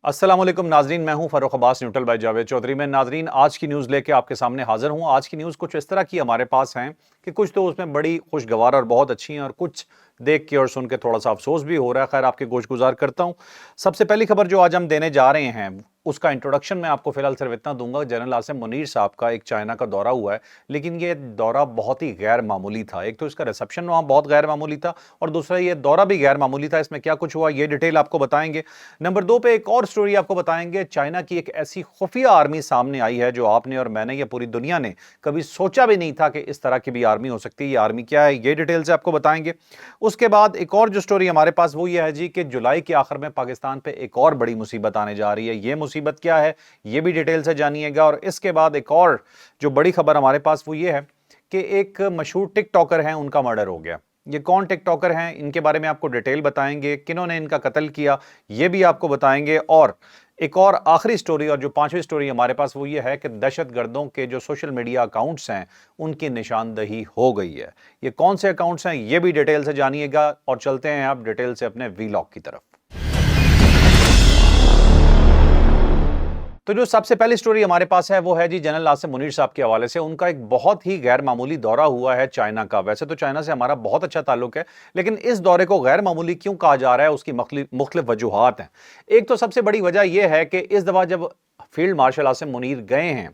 अस्सलाम वालेकुम नाजरीन, मैं हूं फर्रुख अब्बास न्यूट्रल बाय जावेद चौधरी। मैं नाजरीन आज की न्यूज़ लेके आपके सामने हाजिर हूं। आज की न्यूज़ कुछ इस तरह की हमारे पास हैं कि कुछ तो उसमें बड़ी खुशगवार और बहुत अच्छी हैं और कुछ देख के और सुन के थोड़ा सा अफसोस भी हो रहा है। खैर, आपके गोश गुजार करता हूं। सबसे पहली खबर जो आज हम देने जा रहे हैं उसका इंट्रोडक्शन मैं आपको फिलहाल सिर्फ इतना दूंगा। जनरल आसिम मुनीर साहब का एक चाइना का दौरा हुआ है, लेकिन ये दौरा बहुत ही गैर मामूली था। एक तो इसका रिसेप्शन वहां बहुत गैर मामूली था और दूसरा ये दौरा भी गैर मामूली था। इसमें क्या कुछ हुआ ये डिटेल आपको बताएंगे। नंबर 2 पे एक और स्टोरी आपको बताएंगे। चाइना की एक ऐसी खुफिया आर्मी सामने आई है जो आपने और मैंने या पूरी दुनिया ने कभी सोचा भी नहीं था कि इस तरह की भी आर्मी हो सकती है। ये आर्मी क्या है ये डिटेल से आपको बताएंगे। उसके बाद एक और जो स्टोरी हमारे पास वो ये है जी कि जुलाई के आखिर में पाकिस्तान पे एक और बड़ी मुसीबत आने जा रही है। ये मुसीबत क्या है ये भी डिटेल से जानिएगा। और इसके बाद एक और जो बड़ी खबर हमारे पास वो ये है कि एक मशहूर टिकटॉकर हैं, उनका मर्डर हो गया। ये कौन टिकटॉकर हैं इनके बारे में आपको डिटेल बताएंगे, किन्होंने इनका कत्ल किया ये भी आपको बताएंगे। और एक और आखिरी स्टोरी और जो पांचवी स्टोरी हमारे पास वो ये है कि दहशतगर्दों के जो सोशल मीडिया अकाउंट्स हैं उनकी निशानदही हो गई है। ये कौन से अकाउंट्स हैं ये भी डिटेल से जानिएगा। और चलते हैं आप डिटेल से अपने वीलॉग की तरफ। तो जो सबसे पहली स्टोरी हमारे पास है वो है जी जनरल आसिम मुनीर साहब के हवाले से। उनका एक बहुत ही गैर मामूली दौरा हुआ है चाइना का। वैसे तो चाइना से हमारा बहुत अच्छा ताल्लुक है, लेकिन इस दौरे को गैर मामूली क्यों कहा जा रहा है उसकी मुख्तलिफ वजूहात हैं। एक तो सबसे बड़ी वजह यह है कि इस दफा जब फील्ड मार्शल आसिम मुनीर गए हैं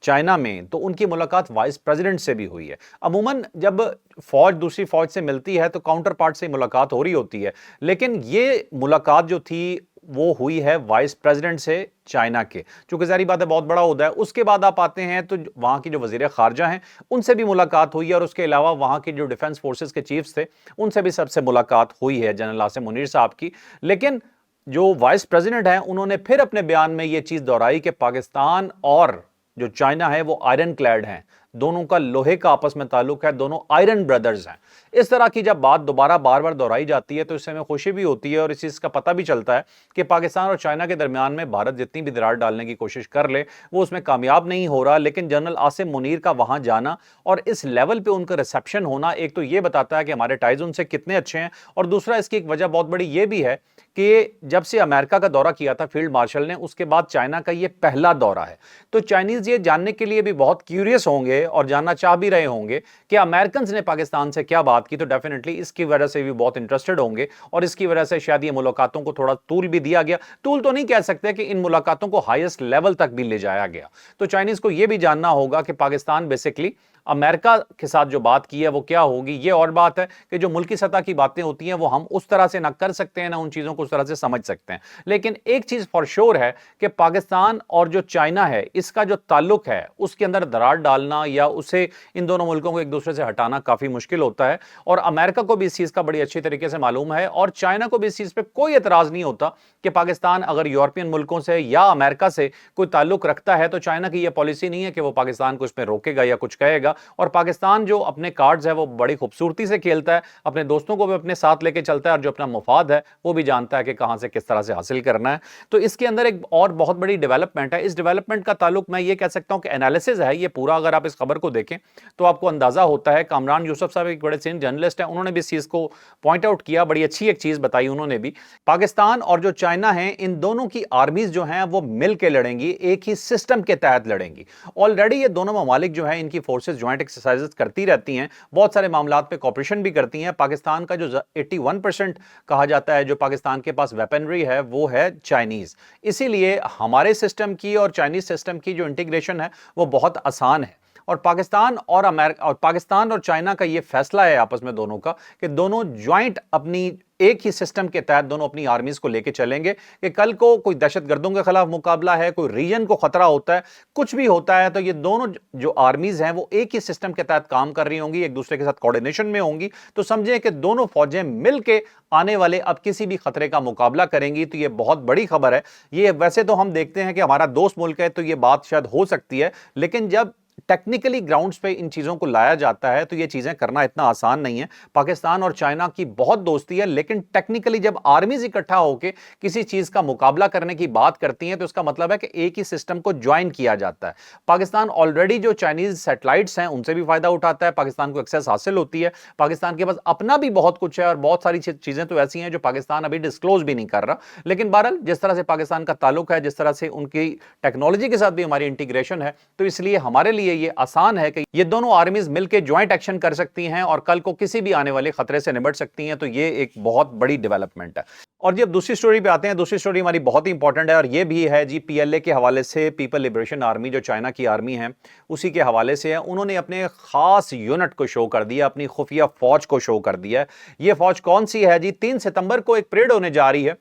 चाइना में तो उनकी मुलाकात वाइस प्रेसिडेंट से भी हुई है। अमूमन जब फौज दूसरी फौज से मिलती है तो काउंटर पार्ट से मुलाकात हो रही होती है, लेकिन ये मुलाकात जो थी वो हुई है वाइस प्रेसिडेंट से चाइना के, चूंकि जारी बात है बहुत बड़ा होता है। उसके बाद आप आते हैं तो वहां की जो वजीर खारजा हैं उनसे भी मुलाकात हुई है और उसके अलावा वहां के जो डिफेंस फोर्सेस के चीफ्स थे उनसे भी सबसे मुलाकात हुई है जनरल आसिम मुनीर साहब की। लेकिन जो वाइस प्रेसिडेंट हैं उन्होंने फिर अपने बयान में यह चीज दोहराई कि पाकिस्तान और जो चाइना है वो आयरन क्लैड हैं, दोनों का लोहे का आपस में ताल्लुक है, दोनों आयरन ब्रदर्स हैं। इस तरह की जब बात दोबारा बार बार दोहराई जाती है तो इससे हमें खुशी भी होती है और इस चीज का पता भी चलता है कि पाकिस्तान और चाइना के दरमियान में भारत जितनी भी दरार डालने की कोशिश कर ले वो उसमें कामयाब नहीं हो रहा। लेकिन जनरल आसिम मुनीर का वहां जाना और इस लेवल पे उनका रिसेप्शन होना एक तो ये बताता है कि हमारे टाइज उनसे कितने अच्छे हैं, और दूसरा इसकी एक वजह बहुत बड़ी ये भी है कि जब से अमेरिका का दौरा किया था फील्ड मार्शल ने उसके बाद चाइना का ये पहला दौरा है। तो चाइनीज ये जानने के लिए भी बहुत क्यूरियस होंगे और जानना चाह भी रहे होंगे कि अमेरिकन ने पाकिस्तान से क्या बात की, तो डेफिनेटली इसकी वजह से भी बहुत इंटरेस्टेड होंगे और इसकी वजह से शायद ये मुलाकातों को थोड़ा तूल भी दिया गया। तूल तो नहीं कह सकते कि इन मुलाकातों को हाईएस्ट लेवल तक भी ले जाया गया। तो चाइनीज को यह भी जानना होगा कि पाकिस्तान बेसिकली अमेरिका के साथ जो बात की है वो क्या होगी। ये और बात है कि जो मुल्की सतह की बातें होती हैं वो हम उस तरह से ना कर सकते हैं ना उन चीजों को उस तरह से समझ सकते हैं। लेकिन एक चीज फॉर श्योर है कि पाकिस्तान और जो चाइना है इसका जो ताल्लुक है उसके अंदर दरार डालना या उसे इन दोनों मुल्कों को एक दूसरे से हटाना काफी मुश्किल होता है। और अमेरिका को भी इस चीज का बड़ी अच्छी तरीके से मालूम है और चाइना को भी इस चीज पर कोई एतराज नहीं होता कि पाकिस्तान अगर यूरोपियन मुल्कों से या अमेरिका से कोई ताल्लुक रखता है तो चाइना की यह पॉलिसी नहीं है कि वो पाकिस्तान को इसमें रोकेगा या कुछ कहेगा। और पाकिस्तान जो अपने कार्ड्स है वो बड़ी खूबसूरती से खेलता है, अपने दोस्तों को भी अपने साथ लेके चलता है और जो अपना मुफाद है वो भी जानता है कि कहां से किस तरह से हासिल करना है। तो इसके अंदर एक और बहुत बड़ी डेवलपमेंट है। इस डेवलपमेंट का ताल्लुक मैं ये कह सकता हूं कि एनालिसिस है ये पूरा। अगर आप इस खबर को देखें तो आपको अंदाजा होता है। कामरान यूसुफ साहब एक बड़े सीनियर जर्नलिस्ट हैं, उन्होंने भी इस चीज को पॉइंट आउट किया, बड़ी अच्छी एक चीज बताई उन्होंने भी। पाकिस्तान और जो चाइना है इन दोनों की आर्मीज जो हैं वो मिल के लड़ेंगी, एक ही सिस्टम के तहत लड़ेंगी। ऑलरेडी ये दोनों ममालिक जो हैं इनकी फोर्सेस ज्वाइंट एक्सरसाइजेस करती रहती हैं, बहुत सारे मामलात पे कॉपरेशन भी करती हैं। पाकिस्तान का जो 81% कहा जाता है जो पाकिस्तान के पास वेपनरी है वो है चाइनीज। इसीलिए हमारे सिस्टम की और चाइनीज सिस्टम की जो इंटीग्रेशन है वो बहुत आसान है। और पाकिस्तान और अमेरिका और पाकिस्तान और चाइना का ये फैसला है आपस में दोनों का कि दोनों ज्वाइंट अपनी एक ही सिस्टम के तहत दोनों अपनी आर्मीज को लेकर चलेंगे कि कल को कोई दहशतगर्दों के खिलाफ मुकाबला है, कोई रीजन को खतरा होता है, कुछ भी होता है तो ये दोनों जो आर्मीज हैं वो एक ही सिस्टम के तहत काम कर रही होंगी, एक दूसरे के साथ कोऑर्डिनेशन में होंगी। तो समझें कि दोनों फौजें मिलकर आने वाले अब किसी भी खतरे का मुकाबला करेंगी। तो ये बहुत बड़ी खबर है। ये वैसे तो हम देखते हैं कि हमारा दोस्त मुल्क है तो ये बात शायद हो सकती है, लेकिन जब टेक्निकली ग्राउंड्स पे इन चीज़ों को लाया जाता है तो ये चीज़ें करना इतना आसान नहीं है। पाकिस्तान और चाइना की बहुत दोस्ती है, लेकिन टेक्निकली जब आर्मीज इकट्ठा होकर किसी चीज़ का मुकाबला करने की बात करती हैं तो इसका मतलब है कि एक ही सिस्टम को ज्वाइन किया जाता है। पाकिस्तान ऑलरेडी जो चाइनीज सैटेलाइट्स हैं उनसे भी फायदा उठाता है, पाकिस्तान को एक्सेस हासिल होती है, पाकिस्तान के पास अपना भी बहुत कुछ है और बहुत सारी चीज़ें तो ऐसी हैं जो पाकिस्तान अभी डिस्क्लोज भी नहीं कर रहा। लेकिन बहरहाल जिस तरह से पाकिस्तान का ताल्लुक है, जिस तरह से उनकी टेक्नोलॉजी के साथ भी हमारी इंटीग्रेशन है, तो इसलिए हमारे लिए ये आसान है कि ये दोनों आर्मीज मिलकर ज्वाइंट एक्शन कर सकती हैं और कल को किसी भी आने वाले खतरे से निपट सकती हैं। तो ये एक बहुत बड़ी डेवलपमेंट है। और जब दूसरी स्टोरी पे आते हैं, दूसरी स्टोरी हमारी बहुत ही इंपॉर्टेंट है और ये भी है जी पीएलए के हवाले से, पीपल लिबरेशन आर्मी जो चाइना की आर्मी है उसी के हवाले से है। उन्होंने अपने खास यूनिट को शो कर दिया, अपनी खुफिया फौज को शो कर दिया। ये फौज कौन सी है जी? 3 सितंबर को एक परेड होने जा रही है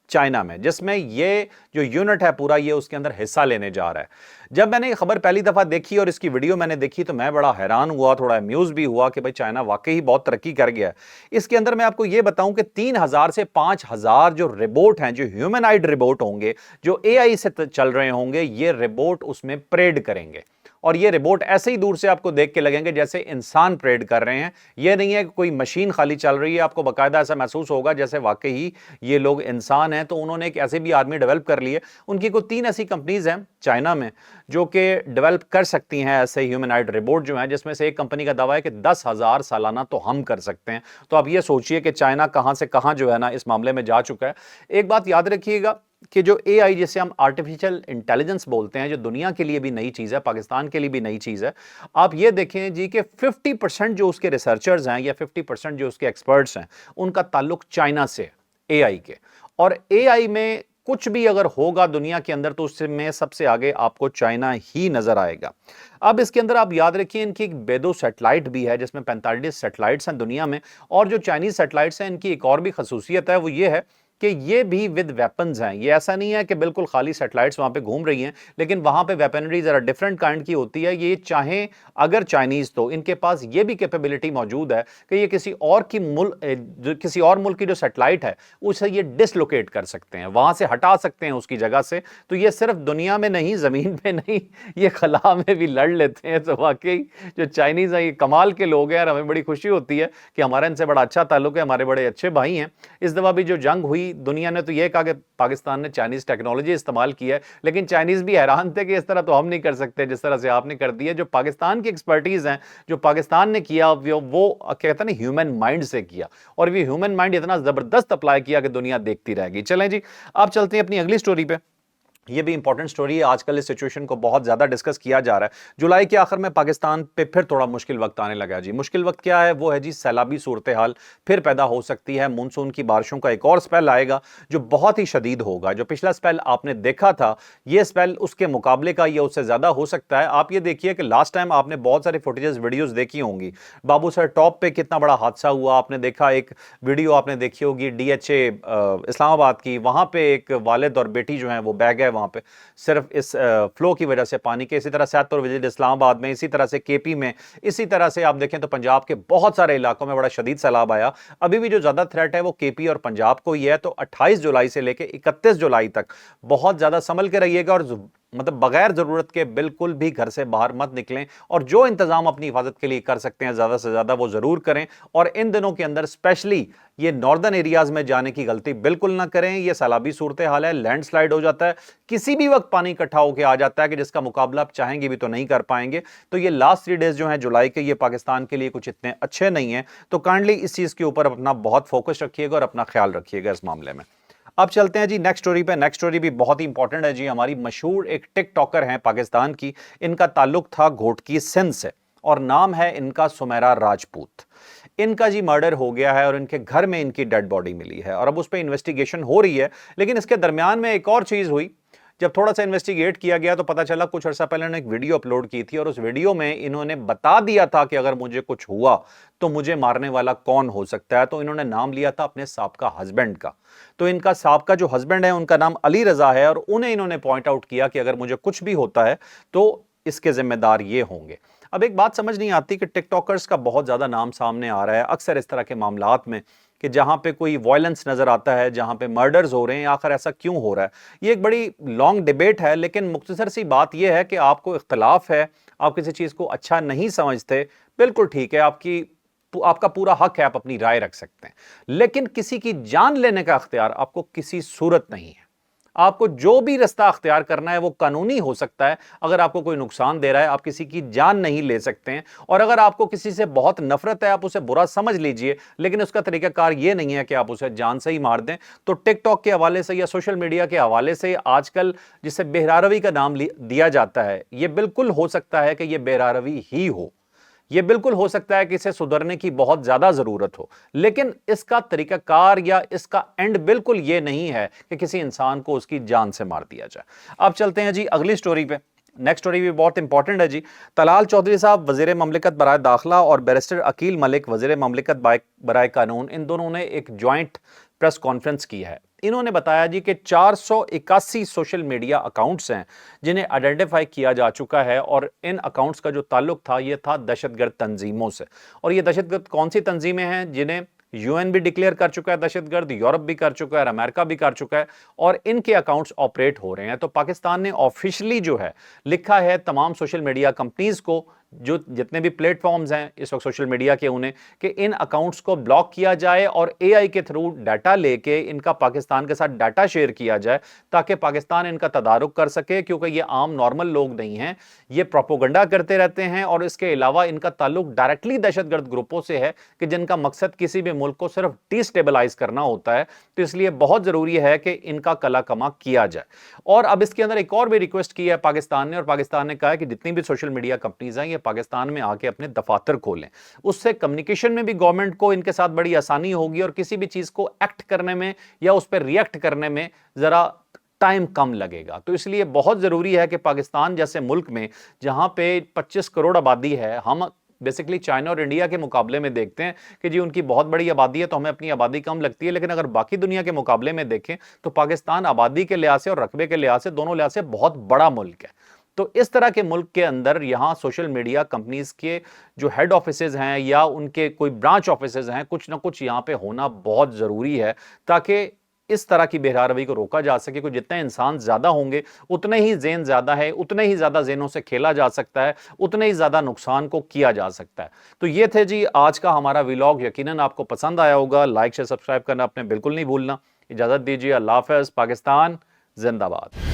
चाइना में, जिसमें ये जो यूनिट है पूरा ये उसके अंदर हिस्सा लेने जा रहा है। जब मैंने ये खबर पहली दफा देखी और इसकी वीडियो मैंने देखी तो मैं बड़ा हैरान हुआ, थोड़ा अम्यूज भी हुआ कि भाई चाइना वाकई बहुत तरक्की कर गया है। इसके अंदर मैं आपको ये बताऊं कि 3000 से 5000 जो रोबोट हैं, जो ह्यूमनाइड रोबोट होंगे, जो एआई से चल रहे होंगे, ये रोबोट उसमें परेड करेंगे। और ये रोबोट ऐसे ही दूर से आपको देख के लगेंगे जैसे इंसान परेड कर रहे हैं। ये नहीं है कि कोई मशीन खाली चल रही है, आपको बाकायदा ऐसा महसूस होगा जैसे वाकई ही ये लोग इंसान हैं। तो उन्होंने एक ऐसे भी आर्मी डेवलप कर ली है। उनकी कोई 3 ऐसी कंपनीज हैं चाइना में जो कि डेवलप कर सकती हैं ऐसे ह्यूमनाइड रोबोट जो हैं, जिसमें से एक कंपनी का दावा है कि 10,000 सालाना तो हम कर सकते हैं। तो आप ये सोचिए कि चाइना कहां से कहां जो है ना इस मामले में जा चुका है। एक बात याद रखिएगा कि जो एआई, जिसे हम आर्टिफिशियल इंटेलिजेंस बोलते हैं, जो दुनिया के लिए भी नई चीज़ है, पाकिस्तान के लिए भी नई चीज़ है। आप ये देखें जी कि 50% जो उसके रिसर्चर्स हैं या 50% जो उसके एक्सपर्ट्स हैं उनका ताल्लुक चाइना से एआई के। और एआई में कुछ भी अगर होगा दुनिया के अंदर तो उसमें सबसे आगे आपको चाइना ही नजर आएगा। अब इसके अंदर आप याद रखिए इनकी एक बेदो सैटेलाइट भी है जिसमें 45 सैटेलाइट्स हैं दुनिया में। और जो चाइनीज सैटेलाइट्स हैं इनकी एक और भी खसूसियत है, वो ये है कि ये भी विद वेपन्स हैं। ये ऐसा नहीं है कि बिल्कुल खाली सैटेलाइट्स वहां पे घूम रही हैं, लेकिन वहां पे वेपनरी जरा डिफरेंट काइंड की होती है। ये चाहे अगर चाइनीज, तो इनके पास ये भी कैपेबिलिटी मौजूद है कि ये किसी और मुल्क की जो सैटेलाइट है उसे ये डिसलोकेट कर सकते हैं, वहां से हटा सकते हैं उसकी जगह से। तो ये सिर्फ दुनिया में नहीं, जमीन पे नहीं, ये खला में भी लड़ लेते हैं। तो वाकई जो चाइनीज हैं ये कमाल के लोग हैं और हमें बड़ी खुशी होती है कि हमारा इनसे बड़ा अच्छा ताल्लुक है, हमारे बड़े अच्छे भाई हैं। इस दफा भी जो जंग हुई, दुनिया ने तो यह कहा कि पाकिस्तान ने चाइनीज टेक्नोलॉजी इस्तेमाल की है, लेकिन चाइनीज भी हैरान थे कि इस तरह तो हम नहीं कर सकते जिस तरह से आपने कर दिया। जो पाकिस्तान की एक्सपर्टीज हैं, जो पाकिस्तान ने किया, वो कहते हैं ना ह्यूमन माइंड से किया, और ये ह्यूमन माइंड इतना जबरदस्त अप्लाई किया कि दुनिया देखती रहेगी। चलें जी, आप चलते हैं अपनी अगली स्टोरी पे। ये भी इंपॉर्टेंट स्टोरी है, आजकल इस सिचुएशन को बहुत ज्यादा डिस्कस किया जा रहा है। जुलाई के आखिर में पाकिस्तान पे फिर थोड़ा मुश्किल वक्त आने लगा जी। मुश्किल वक्त क्या है? वो है जी सैलाबी सूरत हाल फिर पैदा हो सकती है। मानसून की बारिशों का एक और स्पेल आएगा जो बहुत ही शदीद होगा। जो पिछला स्पेल आपने देखा था, ये स्पेल उसके मुकाबले का या उससे ज्यादा हो सकता है। आप ये देखिए कि लास्ट टाइम आपने बहुत सारी फुटेजेस, वीडियोस देखी होंगी। बाबू सर टॉप पे कितना बड़ा हादसा हुआ, आपने देखा। एक वीडियो आपने देखी होगी डीएचए इस्लामाबाद की, वहां पे एक वालिद और बेटी जो है वो बह गए वहां पे, सिर्फ इस फ्लो की वजह से पानी के। इसी तरह सैदपुर विजिट इस्लामाबाद में, इसी तरह से केपी में, इसी तरह से आप देखें तो पंजाब के बहुत सारे इलाकों में बड़ा शदीद सैलाब आया। अभी भी जो ज्यादा थ्रेट है वो केपी और पंजाब को ही है। तो 28 जुलाई से लेकर 31 जुलाई तक बहुत ज्यादा संभल के रहिएगा और मतलब बगैर जरूरत के बिल्कुल भी घर से बाहर मत निकलें, और जो इंतजाम अपनी हिफाजत के लिए कर सकते हैं ज्यादा से ज्यादा वो जरूर करें। और इन दिनों के अंदर स्पेशली ये नॉर्दर्न एरियाज में जाने की गलती बिल्कुल ना करें। ये सैलाबी सूरत हाल है, लैंडस्लाइड हो जाता है, किसी भी वक्त पानी इकट्ठा होकर आ जाता है कि जिसका मुकाबला आप चाहेंगे भी तो नहीं कर पाएंगे। तो ये लास्ट 3 डेज जो हैं जुलाई के, ये पाकिस्तान के लिए कुछ इतने अच्छे नहीं है। तो काइंडली इस चीज के ऊपर अपना बहुत फोकस रखिएगा और अपना ख्याल रखिएगा इस मामले में। अब चलते हैं जी नेक्स्ट स्टोरी पे। नेक्स्ट स्टोरी भी बहुत ही इंपॉर्टेंट है जी। हमारी मशहूर एक टिकटॉकर हैं पाकिस्तान की, इनका ताल्लुक था घोटकी सिंध से और नाम है इनका सुमेरा राजपूत। इनका जी मर्डर हो गया है और इनके घर में इनकी डेड बॉडी मिली है और अब उस पर इन्वेस्टिगेशन हो रही है। लेकिन इसके दरमियान में एक और चीज हुई। जब थोड़ा सा इन्वेस्टिगेट किया गया तो पता चला, कुछ अर्सा पहले इन्होंने एक वीडियो अपलोड की थी और उस वीडियो में इन्होंने बता दिया था कि अगर मुझे कुछ हुआ तो मुझे मारने वाला कौन हो सकता है। तो इन्होंने नाम लिया था अपने साबका हस्बैंड का। तो इनका साबका जो हस्बैंड है उनका नाम अली रजा है और उन्हें इन्होंने पॉइंट आउट किया कि अगर मुझे कुछ भी होता है तो इसके जिम्मेदार ये होंगे। अब एक बात समझ नहीं आती कि टिकटॉकर्स का बहुत ज्यादा नाम सामने आ रहा है अक्सर इस तरह के मामलात में کہ جہاں پہ کوئی وائلنس نظر آتا ہے, جہاں پہ مرڈرز ہو رہے ہیں, آخر ایسا کیوں ہو رہا ہے. یہ ایک بڑی لانگ ڈیبیٹ ہے, لیکن مختصر سی بات یہ ہے کہ آپ کو اختلاف ہے, آپ کسی چیز کو اچھا نہیں سمجھتے, بالکل ٹھیک ہے, آپ کا پورا حق ہے, آپ اپنی رائے رکھ سکتے ہیں, لیکن کسی کی جان لینے کا اختیار آپ کو کسی صورت نہیں ہے. آپ کو جو بھی رستہ اختیار کرنا ہے وہ قانونی ہو سکتا ہے. اگر آپ کو کوئی نقصان دے رہا ہے, آپ کسی کی جان نہیں لے سکتے ہیں. اور اگر آپ کو کسی سے بہت نفرت ہے, آپ اسے برا سمجھ لیجئے, لیکن اس کا طریقہ کار یہ نہیں ہے کہ آپ اسے جان سے ہی مار دیں. تو ٹک ٹاک کے حوالے سے یا سوشل میڈیا کے حوالے سے آج کل جسے بہراروی کا نام دیا جاتا ہے, یہ بالکل ہو سکتا ہے کہ یہ بہراروی ہی ہو. یہ بالکل ہو سکتا ہے کہ اسے سدھرنے کی بہت زیادہ ضرورت ہو, لیکن اس کا طریقہ کار یا اس کا اینڈ بالکل یہ نہیں ہے کہ کسی انسان کو اس کی جان سے مار دیا جائے. اب چلتے ہیں جی اگلی سٹوری پہ. نیکسٹ سٹوری بھی بہت امپورٹنٹ ہے جی. طلال چودھری صاحب وزیر مملکت برائے داخلہ اور بیرسٹر عقیل ملک وزیر مملکت برائے قانون, ان دونوں نے ایک جوائنٹ پریس کانفرنس کی ہے. انہوں نے بتایا جی کہ 481 سوشل میڈیا اکاؤنٹس ہیں جنہیں آئیڈینٹیفائی کیا جا چکا ہے, اور ان اکاؤنٹس کا جو تعلق تھا یہ تھا دہشت گرد تنظیموں سے. اور یہ دہشت گرد کون سی تنظیمیں ہیں جنہیں یو این بھی ڈکلیئر کر چکا ہے دہشت گرد, یورپ بھی کر چکا ہے, امریکہ بھی کر چکا ہے, اور ان کے اکاؤنٹس آپریٹ ہو رہے ہیں. تو پاکستان نے آفیشلی جو ہے لکھا ہے تمام سوشل میڈیا کمپنیز کو, جو جتنے بھی پلیٹ فارمز ہیں اس وقت سوشل میڈیا کے, انہیں کہ ان اکاؤنٹس کو بلاک کیا جائے اور اے آئی کے تھرو ڈیٹا لے کے ان کا پاکستان کے ساتھ ڈیٹا شیئر کیا جائے تاکہ پاکستان ان کا تدارک کر سکے, کیونکہ یہ عام نارمل لوگ نہیں ہیں, یہ پروپوگنڈا کرتے رہتے ہیں, اور اس کے علاوہ ان کا تعلق ڈائریکٹلی دہشت گرد گروپوں سے ہے کہ جن کا مقصد کسی بھی ملک کو صرف ڈی سٹیبلائز کرنا ہوتا ہے. تو اس لیے بہت ضروری ہے کہ ان کا کلا کما کیا جائے. اور اب اس کے اندر ایک اور بھی ریکویسٹ کی ہے پاکستان نے, اور پاکستان نے کہا ہے کہ جتنی بھی سوشل میڈیا کمپنیز ہیں یہ پاکستان میں آ کے اپنے دفاتر کھولیں. اس سے کمیونیکیشن میں بھی گورنمنٹ کو ان کے ساتھ بڑی آسانی ہوگی, اور کسی بھی چیز کو ایکٹ کرنے میں یا اس پہ ریئیکٹ کرنے میں ذرا ٹائم کم لگے گا. تو اس لیے بہت ضروری ہے کہ پاکستان جیسے ملک میں جہاں پہ 25 کروڑ آبادی ہے, ہم بیسیکلی چائنا اور انڈیا کے مقابلے میں دیکھتے ہیں کہ جی ان کی بہت بڑی آبادی ہے تو ہمیں اپنی آبادی کم لگتی ہے, لیکن اگر باقی دنیا کے مقابلے میں دیکھیں تو پاکستان آبادی کے لحاظ سے اور رقبے کے لحاظ سے, دونوں لحاظ سے بہت بڑا ملک ہے. تو اس طرح کے ملک کے اندر یہاں سوشل میڈیا کمپنیز کے جو ہیڈ آفیسز ہیں یا ان کے کوئی برانچ آفیسز ہیں, کچھ نہ کچھ یہاں پہ ہونا بہت ضروری ہے تاکہ اس طرح کی بہراروی کو روکا جا سکے. کہ جتنے انسان زیادہ ہوں گے اتنے ہی ذہن زیادہ ہے, اتنے ہی زیادہ ذہنوں سے کھیلا جا سکتا ہے, اتنے ہی زیادہ نقصان کو کیا جا سکتا ہے. تو یہ تھے جی آج کا ہمارا ویلاگ, یقیناً آپ کو پسند آیا ہوگا. لائک شیئر سبسکرائب کرنا آپ نے بالکل نہیں بھولنا. اجازت دیجیے, اللہ حافظ. پاکستان زندہ باد.